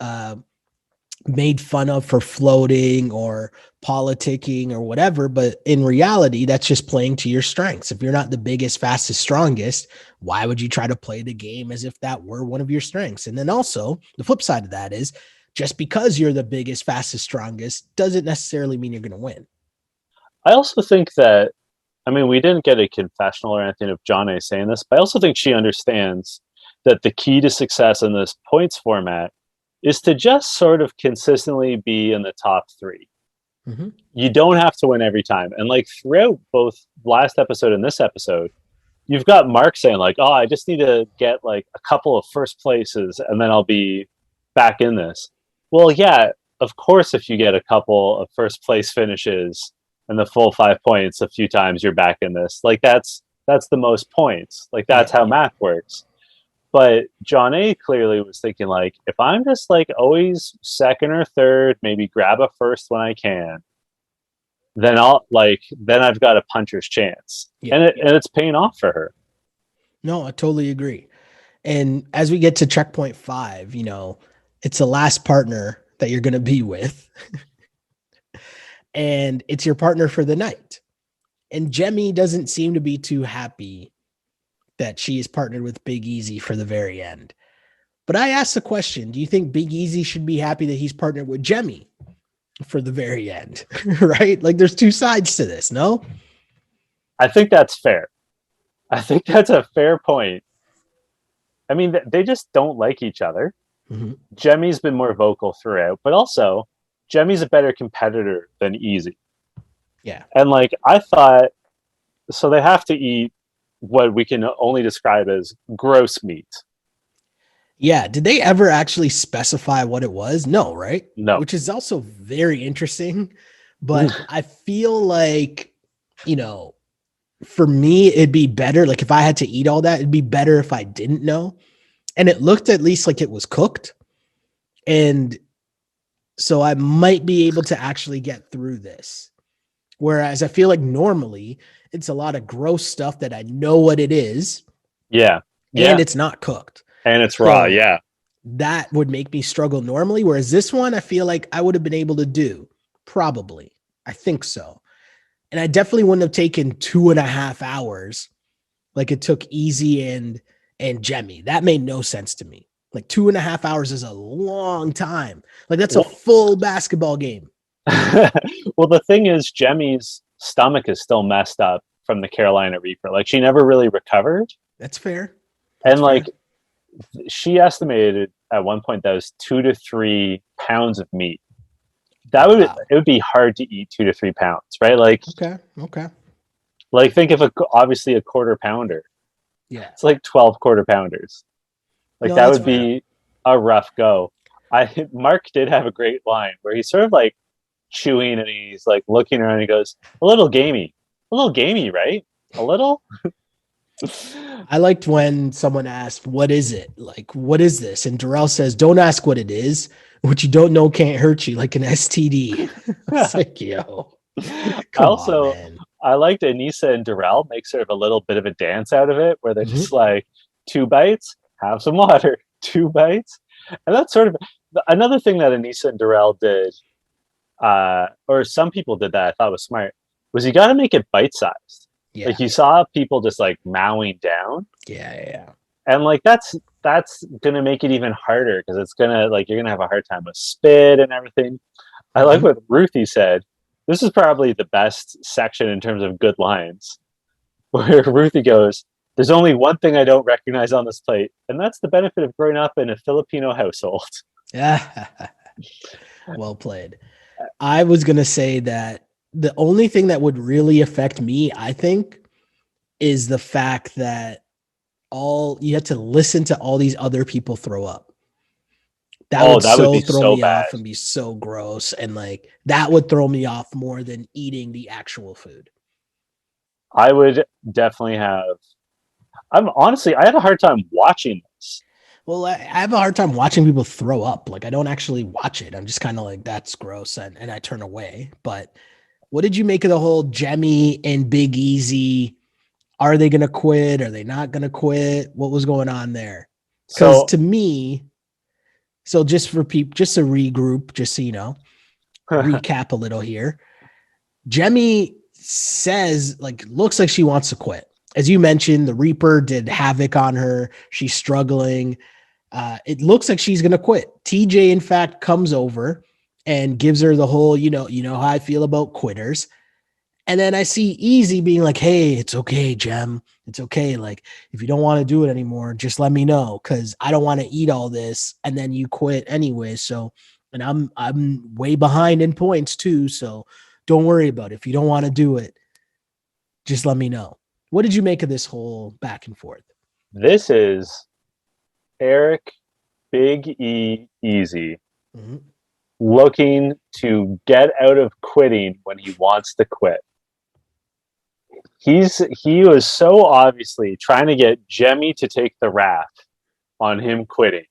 S3: made fun of for floating or politicking or whatever. But in reality, that's just playing to your strengths. If you're not the biggest, fastest, strongest, why would you try to play the game as if that were one of your strengths? And then also the flip side of that is just because you're the biggest, fastest, strongest doesn't necessarily mean you're going to win.
S2: I also think that, we didn't get a confessional or anything of John A saying this, but I also think she understands that the key to success in this points format is to just sort of consistently be in the top 3. Mm-hmm. You don't have to win every time. And like throughout both last episode and this episode, you've got Mark saying like, oh, I just need to get like a couple of first places and then I'll be back in this. Well, yeah, of course, if you get a couple of first place finishes and the full 5 points a few times, you're back in this. Like that's the most points. Like that's how math works. But John A clearly was thinking like, if I'm just like always second or third, maybe grab a first when I can, then I've got a puncher's chance.
S3: Yeah,
S2: And it's paying off for her.
S3: no, I totally agree. And as we get to checkpoint 5, it's the last partner that you're going to be with. And it's your partner for the night. And Jemmy doesn't seem to be too happy that she is partnered with Big Easy for the very end. But I asked the question, do you think Big Easy should be happy that he's partnered with Jemmy for the very end? Right? Like there's two sides to this, no?
S2: I think that's fair. I think that's a fair point. I mean, they just don't like each other.
S3: Mm-hmm.
S2: Jemmy's been more vocal throughout, but also Jemmy's a better competitor than Easy.
S3: Yeah.
S2: And like, I thought, so they have to eat what we can only describe as gross meat.
S3: Yeah. Did they ever actually specify what it was? No, right?
S2: No.
S3: Which is also very interesting. But I feel like, for me, it'd be better. Like if I had to eat all that, it'd be better if I didn't know. And it looked at least like it was cooked. And so I might be able to actually get through this. Whereas I feel like normally it's a lot of gross stuff that I know what it is.
S2: Yeah.
S3: And it's not cooked.
S2: And it's raw. Yeah.
S3: That would make me struggle normally. Whereas this one, I feel like I would have been able to do. Probably. I think so. And I definitely wouldn't have taken 2.5 hours like it took Easy and Jemmy. That made no sense to me. Like 2.5 hours is a long time. Like that's a full basketball game.
S2: Well, the thing is, Jemmy's stomach is still messed up from the Carolina Reaper. Like she never really recovered.
S3: That's fair.
S2: And like she estimated at one point that was 2 to 3 pounds of meat. It would be hard to eat 2 to 3 pounds, right? Like
S3: okay.
S2: Like think of obviously a quarter pounder.
S3: Yeah,
S2: it's like 12 quarter pounders. Like that would be a rough go. Mark did have a great line where he's sort of like chewing and he's like looking around and he goes, a little gamey, right? A little.
S3: I liked when someone asked, what is it? Like, what is this? And Darrell says, don't ask what it is. What you don't know can't hurt you, like an STD. It's like, yo.
S2: I liked Anissa and Darrell make sort of a little bit of a dance out of it where they're just like 2 bites, have some water, 2 bites. And that's sort of another thing that Anissa and Darrell did, or some people did that I thought was smart, was you got to make it bite-sized. Yeah. Like you saw people just like mowing down.
S3: Yeah.
S2: And like that's gonna make it even harder because it's gonna like you're gonna have a hard time with spit and everything. I like what Ruthie said. This is probably the best section in terms of good lines. Where Ruthie goes, there's only one thing I don't recognize on this plate, and that's the benefit of growing up in a Filipino household.
S3: Yeah. Well played. I was gonna say that the only thing that would really affect me, I think, is the fact that you had to listen to all these other people throw up. That would throw me off and be so gross. And like that would throw me off more than eating the actual food.
S2: I would definitely have. I had a hard time watching this.
S3: Well, I have a hard time watching people throw up. Like I don't actually watch it. I'm just kind of like, that's gross. And I turn away. But what did you make of the whole Jemmy and Big Easy? Are they going to quit? Are they not going to quit? What was going on there? Because to me, so just for people, just to regroup, just so you know, recap a little here. Jemmy says, like, looks like she wants to quit. As you mentioned, the Reaper did havoc on her. She's struggling. It looks like she's going to quit. TJ, in fact, comes over and gives her the whole, you know how I feel about quitters. And then I see Easy being like, hey, it's okay, Jem. It's okay. Like, if you don't want to do it anymore, just let me know because I don't want to eat all this. And then you quit anyway. So, and I'm way behind in points too. So don't worry about it. If you don't want to do it, just let me know. What did you make of this whole back and forth?
S2: This is Eric Big E Easy looking to get out of quitting when he wants to quit. He was so obviously trying to get Jemmy to take the rap on him quitting.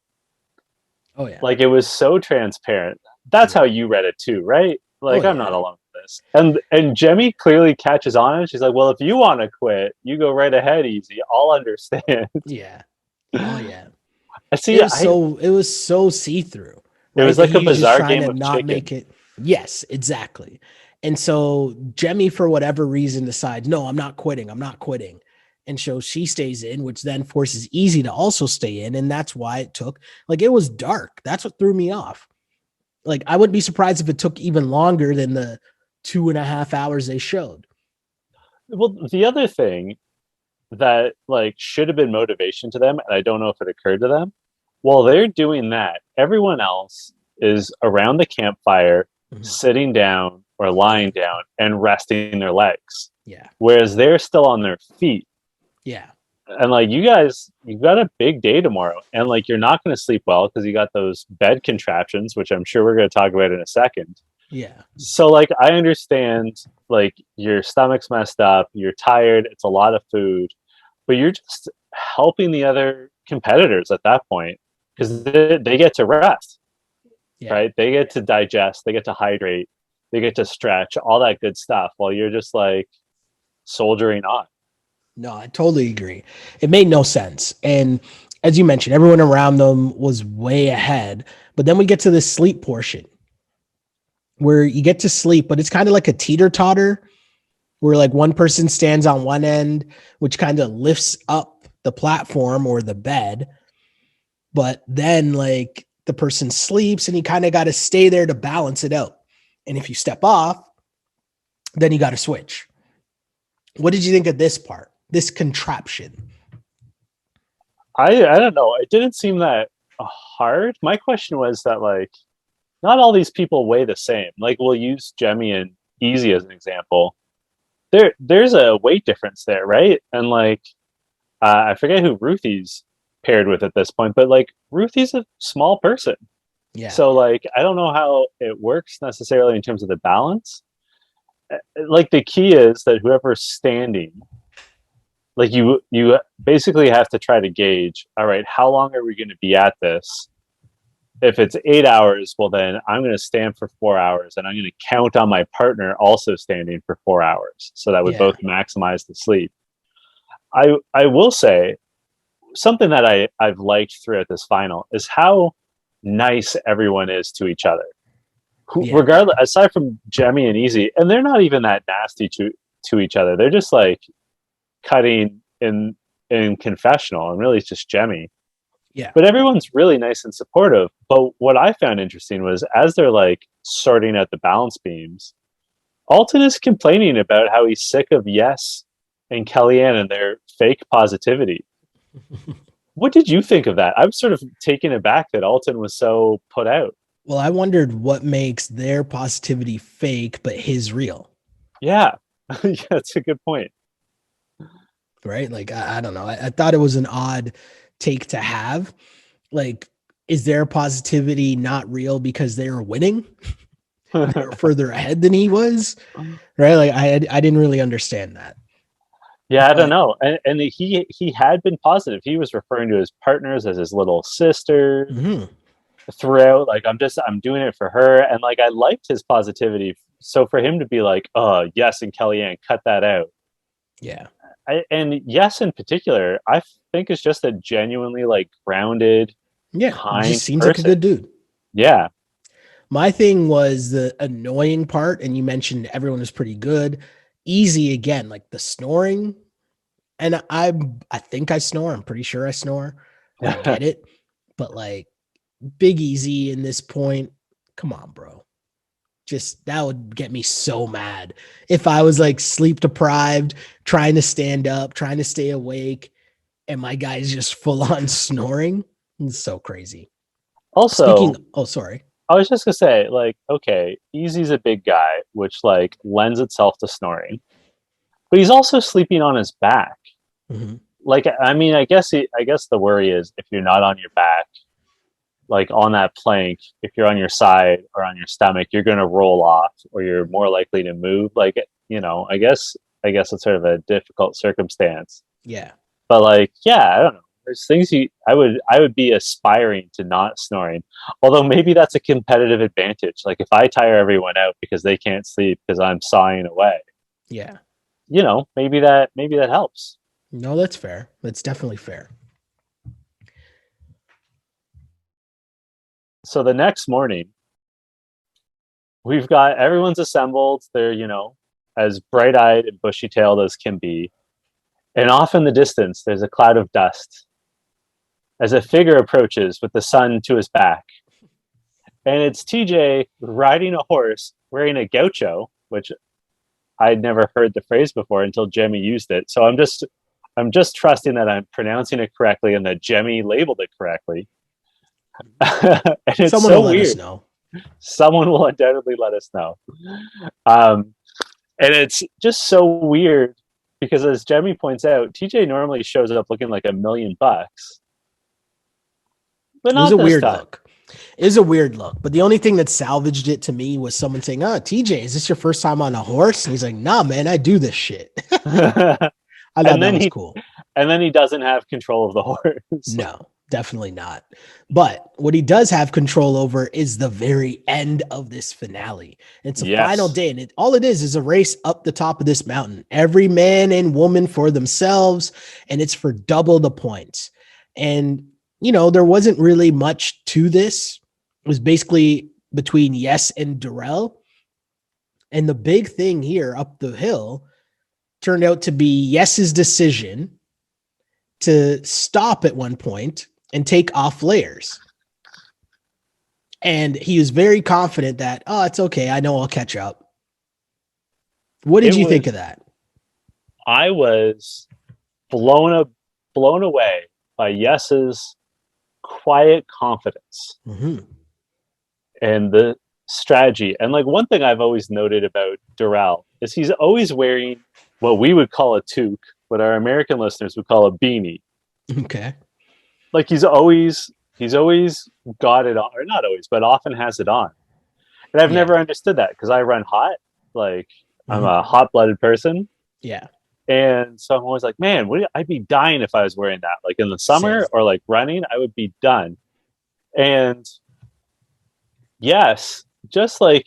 S3: Oh yeah.
S2: Like, it was so transparent. That's how you read it too, right? Like, I'm not alone with this. And Jemmy clearly catches on and she's like, well, if you want to quit, you go right ahead, Easy. I'll understand.
S3: Yeah. Oh yeah.
S2: I see.
S3: It was so see-through,
S2: It
S3: right?
S2: was
S3: That
S2: like a
S3: he was just
S2: bizarre
S3: trying
S2: game
S3: to
S2: of
S3: not
S2: chicken.
S3: make it. Yes, exactly. And so Jemmy, for whatever reason, decides, no, I'm not quitting. I'm not quitting. And so she stays in, which then forces Easy to also stay in. And that's why it took, like, it was dark. That's what threw me off. Like, I wouldn't be surprised if it took even longer than the 2.5 hours they showed.
S2: Well, the other thing that like should have been motivation to them, and I don't know if it occurred to them, while they're doing that, everyone else is around the campfire, sitting down or lying down and resting their legs.
S3: Yeah.
S2: Whereas they're still on their feet.
S3: Yeah.
S2: And like, you guys, you've got a big day tomorrow, and like, you're not going to sleep well because you got those bed contraptions, which I'm sure we're going to talk about in a second.
S3: Yeah.
S2: So like, I understand, like, your stomach's messed up, you're tired, it's a lot of food, but you're just helping the other competitors at that point because they get to rest, right? They get to digest, they get to hydrate, they get to stretch, all that good stuff, while you're just like soldiering on.
S3: No, I totally agree. It made no sense. And as you mentioned, everyone around them was way ahead. But then we get to this sleep portion where you get to sleep, but it's kind of like a teeter-totter where like one person stands on one end, which kind of lifts up the platform or the bed. But then like the person sleeps and you kind of got to stay there to balance it out. And if you step off, then you got to switch. What did you think of this part? This contraption?
S2: I don't know. It didn't seem that hard. My question was that, like, not all these people weigh the same. Like, we'll use Jemmy and Easy as an example. There's a weight difference there, right? And like, I forget who Ruthie's paired with at this point, but like, Ruthie's a small person.
S3: Yeah.
S2: So like, I don't know how it works necessarily in terms of the balance. Like, the key is that whoever's standing, like, you basically have to try to gauge, all right, how long are we going to be at this? If it's 8 hours, well, then I'm going to stand for 4 hours and I'm going to count on my partner also standing for 4 hours so that we both maximize the sleep. I will say something that I've liked throughout this final is how nice everyone is to each other. Regardless, aside from Jemmy and Easy, and they're not even that nasty to each other. They're just like cutting in confessional, and really it's just Jemmy.
S3: Yeah.
S2: But everyone's really nice and supportive. But what I found interesting was, as they're like sorting out the balance beams, Alton is complaining about how he's sick of Yes and Kellyanne and their fake positivity. What did you think of that? I'm sort of taken aback that Alton was so put out.
S3: Well, I wondered what makes their positivity fake, but his real.
S2: Yeah. Yeah, that's a good point.
S3: Right? Like, I don't know. I thought it was an odd take to have. Like, is their positivity not real because they were winning? They were further ahead than he was, right? Like, I didn't really understand that.
S2: Yeah, I don't know. And he had been positive. He was referring to his partners as his little sister throughout. Like, I'm doing it for her. And like, I liked his positivity. So for him to be like, oh, Yes and Kellyanne, cut that out.
S3: Yeah.
S2: And Yes in particular, I think is just a genuinely like grounded, kind
S3: just seems
S2: person.
S3: like a good dude.
S2: Yeah.
S3: My thing was the annoying part, and you mentioned everyone was pretty good. Easy again, like the snoring. And I think I snore. I'm pretty sure I snore. I get it. But like, Big Easy in this point, come on, bro. Just that would get me so mad if I was like sleep deprived, trying to stand up, trying to stay awake, and my guy's just full on snoring. It's so crazy.
S2: Also,
S3: sorry.
S2: I was just gonna say, like, okay, Easy's a big guy, which like lends itself to snoring, but he's also sleeping on his back. Like, I mean, I guess the worry is if you're not on your back, like on that plank, if you're on your side or on your stomach, you're going to roll off, or you're more likely to move. Like, you know, I guess it's sort of a difficult circumstance.
S3: Yeah.
S2: But like, yeah, I don't know. There's things I would be aspiring to not snoring. Although maybe that's a competitive advantage. Like if I tire everyone out because they can't sleep because I'm sawing away.
S3: Yeah.
S2: Maybe that helps.
S3: No, that's fair. That's definitely fair.
S2: So the next morning, we've got everyone's assembled. They're, as bright-eyed and bushy-tailed as can be. And off in the distance, there's a cloud of dust as a figure approaches with the sun to his back. And it's TJ riding a horse wearing a gaucho, which I'd never heard the phrase before until Jemmy used it. So I'm just trusting that I'm pronouncing it correctly and that Jemmy labeled it correctly. And it's
S3: Someone
S2: so
S3: will let
S2: weird.
S3: us know.
S2: Someone will undoubtedly let us know. And it's just so weird because, as Jemmy points out, TJ normally shows up looking like $1 million, but not
S3: it was a
S2: this
S3: weird
S2: time.
S3: look. It was a weird look, but the only thing that salvaged it to me was someone saying, "Oh, TJ, is this your first time on a horse?" And he's like, "Nah, man, I do this shit." I thought that was cool.
S2: And then he doesn't have control of the horse.
S3: No, definitely not. But what he does have control over is the very end of this finale. It's a final day, and all it is a race up the top of this mountain. Every man and woman for themselves, and it's for double the points. And there wasn't really much to this. It was basically between Yes and Darrell. And the big thing here up the hill turned out to be Yes's decision to stop at one point and take off layers. And he was very confident that, it's okay. I know I'll catch up. What did you think of that?
S2: I was blown away by Yes's quiet confidence and the strategy. And like one thing I've always noted about Darrell is he's always wearing what we would call a toque, what our American listeners would call a beanie.
S3: Okay.
S2: Like he's always got it on, or not always, but often has it on. And I've never understood that because I run hot. Like I'm a hot-blooded person.
S3: Yeah.
S2: And so I'm always like, man, I'd be dying if I was wearing that. Like in the summer or like running, I would be done. And yes, just like,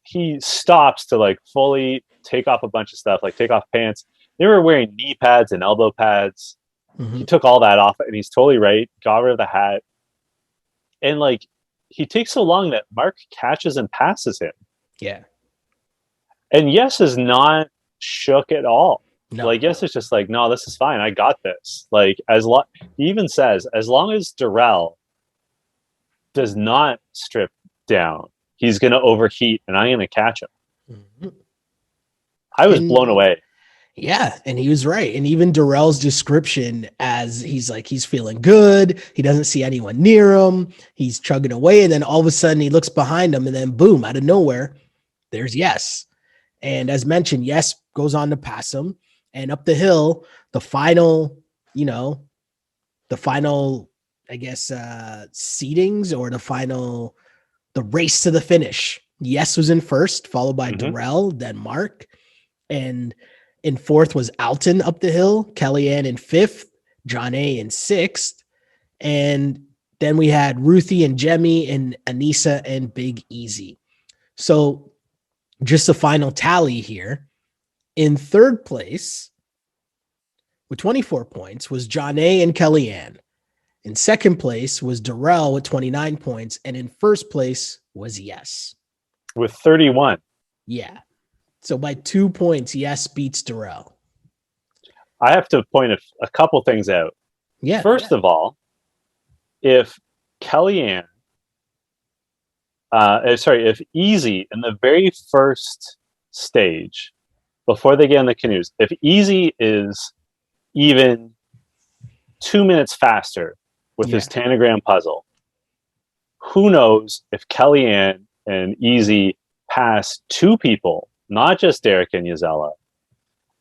S2: he stops to like fully take off a bunch of stuff, like take off pants. They were wearing knee pads and elbow pads. He took all that off and he's totally right. Got rid of the hat. And like, he takes so long that Mark catches and passes him.
S3: Yeah.
S2: And Yes is not shook at all.
S3: No.
S2: Like Yes is just like, no, this is fine. I got this. Like he even says, as long as Darrell does not strip down, he's going to overheat and I'm going to catch him. I was blown away.
S3: Yeah, and he was right. And even Darrell's description as he's feeling good. He doesn't see anyone near him. He's chugging away. And then all of a sudden he looks behind him and then boom, out of nowhere, there's Yes. And as mentioned, Yes goes on to pass him. And up the hill, the final, I guess, seedings or the race to the finish. Yes was in first, followed by Darrell, then Mark. And in fourth was Alton up the hill, Kellyanne in fifth, John A in sixth. And then we had Ruthie and Jemmy and Anissa and Big Easy. So just the final tally here. In third place with 24 points was John A and Kellyanne. In second place was Darrell with 29 points. And in first place was Yes.
S2: With 31.
S3: Yeah. So by 2 points, Yes beats Darrell.
S2: I have to point a couple things out.
S3: Yeah.
S2: First of all, if Kellyanne, if Easy in the very first stage, before they get in the canoes, if Easy is even 2 minutes faster with his Tanagram puzzle, who knows if Kellyanne and Easy pass two people, not just Derek and Yazella.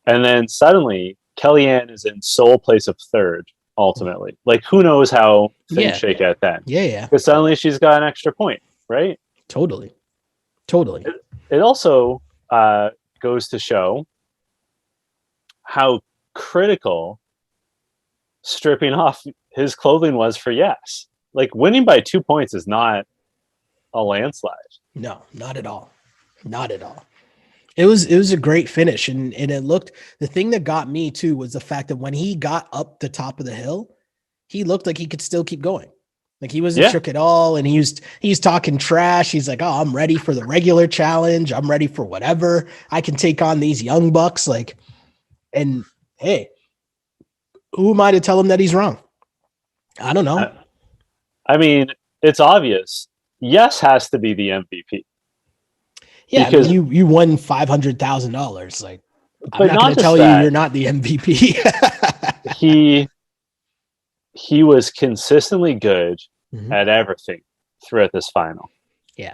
S2: And then suddenly Kellyanne is in sole place of third, ultimately. Like, who knows how things shake out then?
S3: Yeah.
S2: Because suddenly she's got an extra point, right?
S3: Totally.
S2: It also goes to show how critical stripping off his clothing was for Yes. Like, winning by 2 points is not a landslide.
S3: No, not at all. Not at all. It was a great finish. And it looked, the thing that got me too was the fact that when he got up the top of the hill, he looked like he could still keep going. Like, he wasn't shook at all. And he's talking trash. He's like, oh, I'm ready for the regular challenge. I'm ready for whatever. I can take on these young bucks. Like, and hey, who am I to tell him that he's wrong? I don't know.
S2: I mean, it's obvious. Yes has to be the MVP.
S3: Yeah, because I mean, you won $500,000. Like, I'm not going to tell you you're not the MVP.
S2: He was consistently good at everything throughout this final.
S3: Yeah.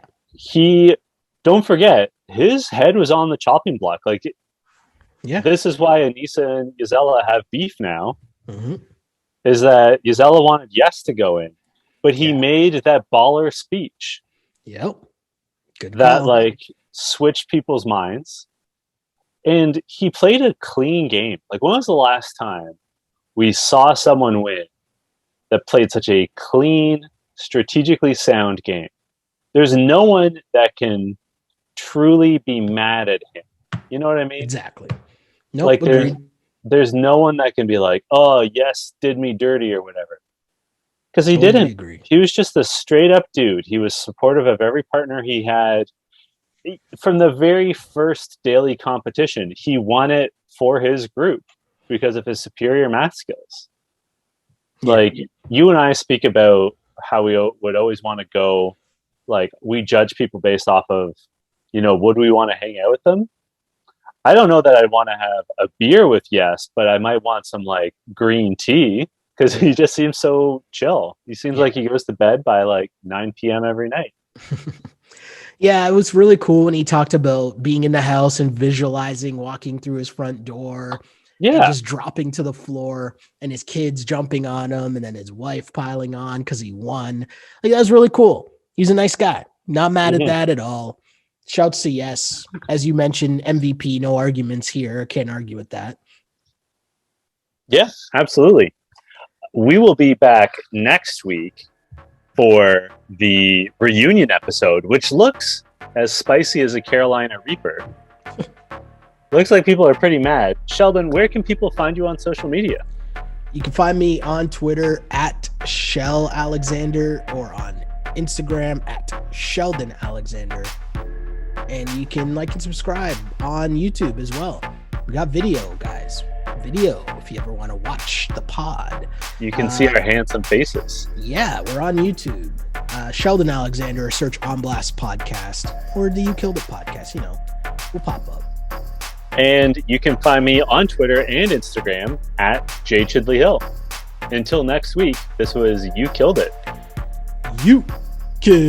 S2: Don't forget, his head was on the chopping block. Like, this is why Anissa and Gisela have beef now, is that Gisela wanted Yes to go in, but he made that baller speech.
S3: Yep. Good
S2: that
S3: call.
S2: Like switched people's minds, and he played a clean game. Like, when was the last time we saw someone win that played such a clean, strategically sound game? There's no one that can truly be mad at him. You know what I mean?
S3: Exactly. Nope,
S2: like, there's no one that can be like, oh, Yes did me dirty or whatever. Because he didn't.
S3: Agree.
S2: He was just a straight up dude. He was supportive of every partner he had. From the very first daily competition, he won it for his group because of his superior math skills. Like, you and I speak about how we would always want to go, like, we judge people based off of, would we want to hang out with them? I don't know that I'd want to have a beer with Yes, but I might want some, like, green tea, because he just seems so chill. He seems like he goes to bed by like 9 p.m. every night.
S3: Yeah, it was really cool when he talked about being in the house and visualizing walking through his front door. And just dropping to the floor, and his kids jumping on him, and then his wife piling on because he won. Like, that was really cool. He's a nice guy. Not mad at that at all. Shouts to Yes. As you mentioned, MVP, no arguments here. Can't argue with that.
S2: Yeah, absolutely. We will be back next week for the reunion episode, which looks as spicy as a Carolina Reaper. Looks like people are pretty mad. Sheldon, where can people find you on social media?
S3: You can find me on Twitter at Shell Alexander, or on Instagram at Sheldon Alexander. And you can like and subscribe on YouTube as well. We got video, guys. Video, if you ever want to watch the pod.
S2: You can see our handsome faces.
S3: Yeah, we're on YouTube. Sheldon Alexander, or search On Blast Podcast, or the You Killed It Podcast. We'll pop up.
S2: And you can find me on Twitter and Instagram at J Chidley Hill. Until next week, this was You Killed It.
S3: You Killed